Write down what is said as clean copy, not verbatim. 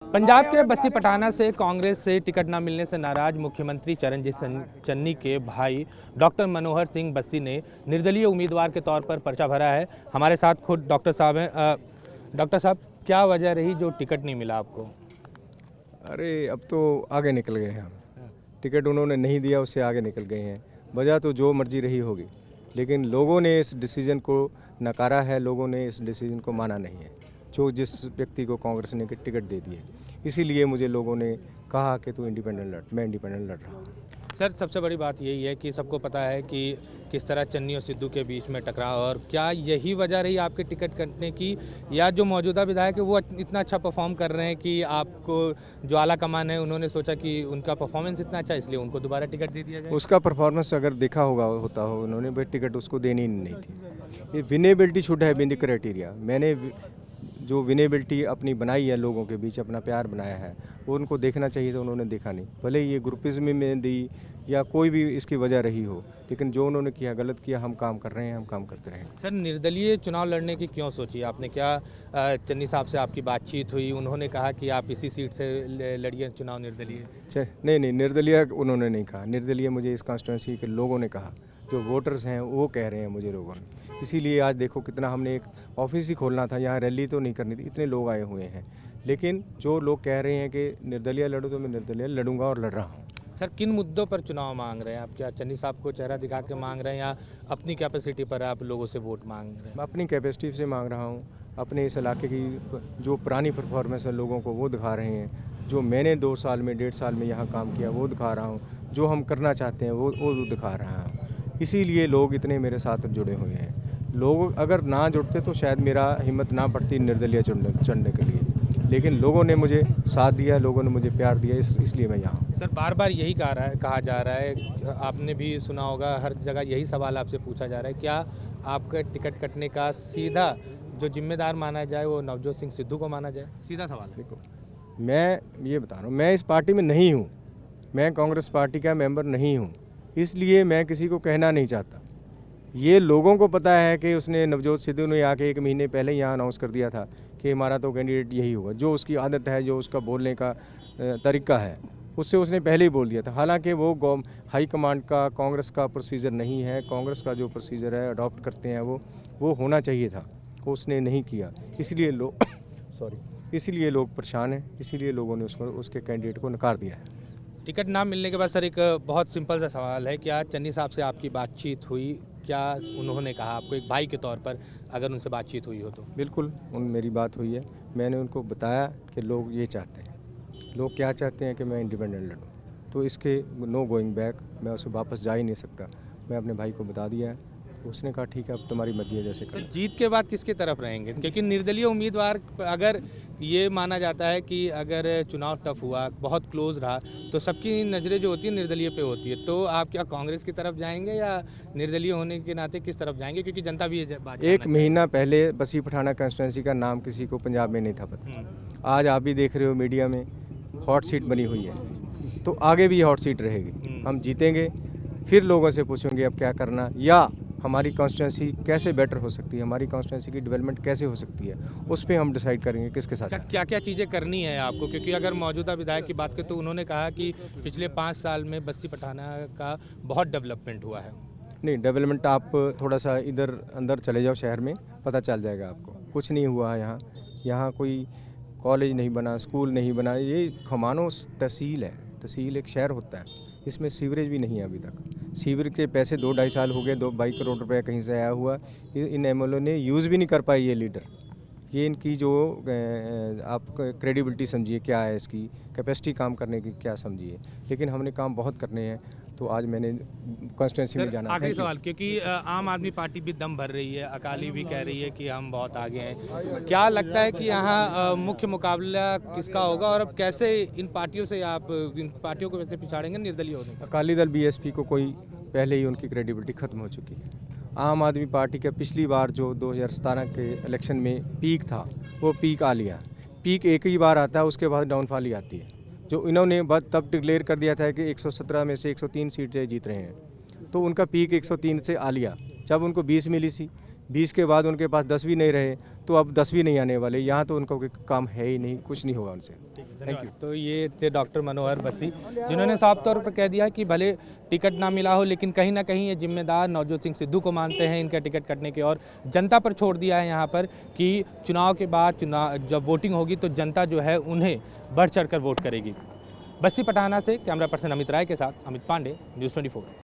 पंजाब के बस्सी पठाना से कांग्रेस से टिकट न मिलने से नाराज मुख्यमंत्री चरणजीत चन्नी के भाई डॉक्टर मनोहर सिंह बस्सी ने निर्दलीय उम्मीदवार के तौर पर पर्चा भरा है। हमारे साथ खुद डॉक्टर साहब हैं। डॉक्टर साहब, क्या वजह रही जो टिकट नहीं मिला आपको? अरे अब तो आगे निकल गए हैं हम। टिकट उन्होंने नहीं दिया, उससे आगे निकल गए हैं। वजह तो जो मर्जी रही होगी, लेकिन लोगों ने इस डिसीजन को नकारा है, लोगों ने इस डिसीजन को माना नहीं है जो जिस व्यक्ति को कांग्रेस ने टिकट दे दी है। इसीलिए मुझे लोगों ने कहा कि तू इंडिपेंडेंट लड़। मैं इंडिपेंडेंट लड़ रहा हूँ। सर, सबसे बड़ी बात यही है कि सबको पता है कि किस तरह चन्नी और सिद्धू के बीच में टकराव, और क्या यही वजह रही आपके टिकट कटने की, या जो मौजूदा विधायक है वो इतना अच्छा परफॉर्म कर रहे हैं कि आपको जो आला कमान है उन्होंने सोचा कि उनका परफॉर्मेंस इतना अच्छा, इसलिए उनको दोबारा टिकट दे दिया जाए? उसका परफॉर्मेंस अगर देखा होता हो उन्होंने, भाई टिकट उसको देनी नहीं थी। ये विनेबिलिटी शुड है बिन द क्राइटेरिया। मैंने जो विनेबिलिटी अपनी बनाई है, लोगों के बीच अपना प्यार बनाया है, वो उनको देखना चाहिए था, उन्होंने देखा नहीं। भले ये ग्रुपिज्म में दी या कोई भी इसकी वजह रही हो, लेकिन जो उन्होंने किया गलत किया। हम काम कर रहे हैं, हम काम करते रहें। सर, निर्दलीय चुनाव लड़ने की क्यों सोची आपने? क्या चन्नी साहब से आपकी बातचीत हुई? उन्होंने कहा कि आप इसी सीट से लड़िए चुनाव निर्दलीय? नहीं, निर्दलीय उन्होंने नहीं कहा। निर्दलीय मुझे इस कॉन्स्टिट्यूंसी के लोगों ने कहा, जो वोटर्स हैं वो कह रहे हैं मुझे, लोगों ने। इसीलिए आज देखो कितना, हमने एक ऑफिस ही खोलना था, यहाँ रैली तो नहीं करनी थी, इतने लोग आए हुए हैं। लेकिन जो लोग कह रहे हैं कि निर्दलीय लड़ो, तो मैं निर्दलीय लड़ूंगा और लड़ रहा हूँ। सर, किन मुद्दों पर चुनाव मांग रहे हैं आप? क्या चन्नी साहब को चेहरा दिखा के मांग रहे हैं, या अपनी कैपेसिटी पर आप लोगों से वोट मांग रहे हैं? मैं अपनी कैपेसिटी से मांग रहा हूँ। अपने इस इलाके की जो पुरानी परफॉर्मेंस है लोगों को, वो दिखा रहे हैं। जो मैंने 2 साल में 1.5 साल में यहाँ काम किया, वो दिखा रहा हूँ। जो हम करना चाहते हैं वो दिखा रहा हूँ। इसीलिए लोग इतने मेरे साथ जुड़े हुए हैं। लोग अगर ना जुड़ते तो शायद मेरा हिम्मत ना पड़ती निर्दलीय चढ़ने के लिए, लेकिन लोगों ने मुझे साथ दिया, लोगों ने मुझे प्यार दिया, इसलिए मैं यहाँ हूँ। सर, बार बार यही कहा जा रहा है, आपने भी सुना होगा, हर जगह यही सवाल आपसे पूछा जा रहा है, क्या आपका टिकट कटने का सीधा जो जिम्मेदार माना जाए वो नवजोत सिंह सिद्धू को माना जाए? सीधा सवाल है। देखो, मैं ये बता रहा हूँ, मैं इस पार्टी में नहीं हूँ। मैं कांग्रेस पार्टी का मेंबर नहीं हूँ, इसलिए मैं किसी को कहना नहीं चाहता। ये लोगों को पता है कि उसने, नवजोत सिद्धू ने आके 1 महीने पहले ही यहाँ अनाउंस कर दिया था कि हमारा तो कैंडिडेट यही होगा। जो उसकी आदत है, जो उसका बोलने का तरीका है, उससे उसने पहले ही बोल दिया था। हालांकि वो हाई कमांड का, कांग्रेस का प्रोसीजर नहीं है। कांग्रेस का जो प्रोसीजर है अडॉप्ट करते हैं, वो होना चाहिए था, उसने नहीं किया। इसलिए लोग इसीलिए लोग परेशान हैं। इसीलिए लोगों ने उसके कैंडिडेट को नकार दिया है। टिकट ना मिलने के बाद सर, एक बहुत सिंपल सा सवाल है, क्या चन्नी साहब से आपकी बातचीत हुई? क्या उन्होंने कहा आपको, एक भाई के तौर पर अगर उनसे बातचीत हुई हो तो? बिल्कुल, मेरी बात हुई है। मैंने उनको बताया कि लोग ये चाहते हैं, लोग क्या चाहते हैं कि मैं इंडिपेंडेंट लड़ूं, तो इसके नो गोइंग बैक। मैं उससे वापस जा ही नहीं सकता। मैं अपने भाई को बता दिया है। उसने कहा ठीक है, अब तुम्हारी मर्जी है, जैसे तो कर। जीत के बाद किसके तरफ रहेंगे? क्योंकि निर्दलीय उम्मीदवार, अगर ये माना जाता है कि अगर चुनाव टफ हुआ, बहुत क्लोज रहा, तो सबकी नज़रें जो होती है निर्दलीय पे होती है। तो आप क्या कांग्रेस की तरफ जाएंगे या निर्दलीय होने के नाते किस तरफ जाएंगे? क्योंकि जनता भी ये बात 1 महीना पहले बस्सी पठाना कंस्टिट्यूंसी का नाम किसी को पंजाब में नहीं था पता। आज आप भी देख रहे हो मीडिया में, हॉट सीट बनी हुई है, तो आगे भी हॉट सीट रहेगी। हम जीतेंगे, फिर लोगों से पूछेंगे अब क्या करना, या हमारी कॉन्स्टिट्यूंसी कैसे बेटर हो सकती है, हमारी कॉन्स्टिट्यूंसी की डेवलपमेंट कैसे हो सकती है, उस पर हम डिसाइड करेंगे किसके साथ। क्या क्या चीज़ें करनी है आपको? क्योंकि अगर मौजूदा विधायक की बात करें तो उन्होंने कहा कि पिछले 5 साल में बस्सी पठाना का बहुत डेवलपमेंट हुआ है। नहीं, डेवलपमेंट आप थोड़ा सा इधर अंदर चले जाओ शहर में, पता चल जाएगा आपको। कुछ नहीं हुआ है यहाँ कोई कॉलेज नहीं बना, स्कूल नहीं बना। ये खमानो तहसील है, तहसील एक शहर होता है, इसमें सीवरेज भी नहीं है अभी तक। सीवरेज के पैसे 2-2.5 साल हो गए, 22 करोड़ रुपए कहीं से आया हुआ। इन एमएलए ने यूज़ भी नहीं कर पाई ये लीडर। ये इनकी जो आप क्रेडिबिलिटी समझिए, क्या है इसकी कैपेसिटी काम करने की, क्या समझिए। लेकिन हमने काम बहुत करने हैं, तो आज मैंने कॉन्स्टिट्यूंसी में जाना। आखिरी सवाल, क्योंकि आम आदमी पार्टी भी दम भर रही है, अकाली भी कह रही है कि हम बहुत आगे हैं, क्या लगता है कि यहाँ मुख्य मुकाबला किसका होगा, और अब कैसे इन पार्टियों को कैसे पिछाड़ेंगे निर्दलीय होने? अकाली दल बीएसपी को कोई पहले ही उनकी क्रेडिबिलिटी खत्म हो चुकी है। आम आदमी पार्टी का पिछली बार जो 2017 के इलेक्शन में पीक था, वो पीक आ लिया। पीक एक ही बार आता है, उसके बाद डाउनफॉल ही आती है। जो इन्होंने तब डिक्लेयर कर दिया था कि 117 में से 103 सीट से जीत रहे हैं, तो उनका पीक 103 से आ लिया। जब उनको 20 मिली सी, 20 के बाद उनके पास 10 भी नहीं रहे, तो अब 10 भी नहीं आने वाले। यहाँ तो उनका कोई काम है ही नहीं, कुछ नहीं होगा उनसे। Thank you. तो ये थे डॉक्टर मनोहर बस्सी, जिन्होंने साफ तौर पर कह दिया कि भले टिकट ना मिला हो, लेकिन कहीं ना कहीं ये जिम्मेदार नवजोत सिंह सिद्धू को मानते हैं इनका टिकट कटने के, और जनता पर छोड़ दिया है यहाँ पर कि चुनाव के बाद जब वोटिंग होगी तो जनता जो है उन्हें बढ़ चढ़ कर वोट करेगी। बस्सी पठाना से कैमरा पर्सन अमित राय के साथ अमित पांडे, न्यूज़ 24।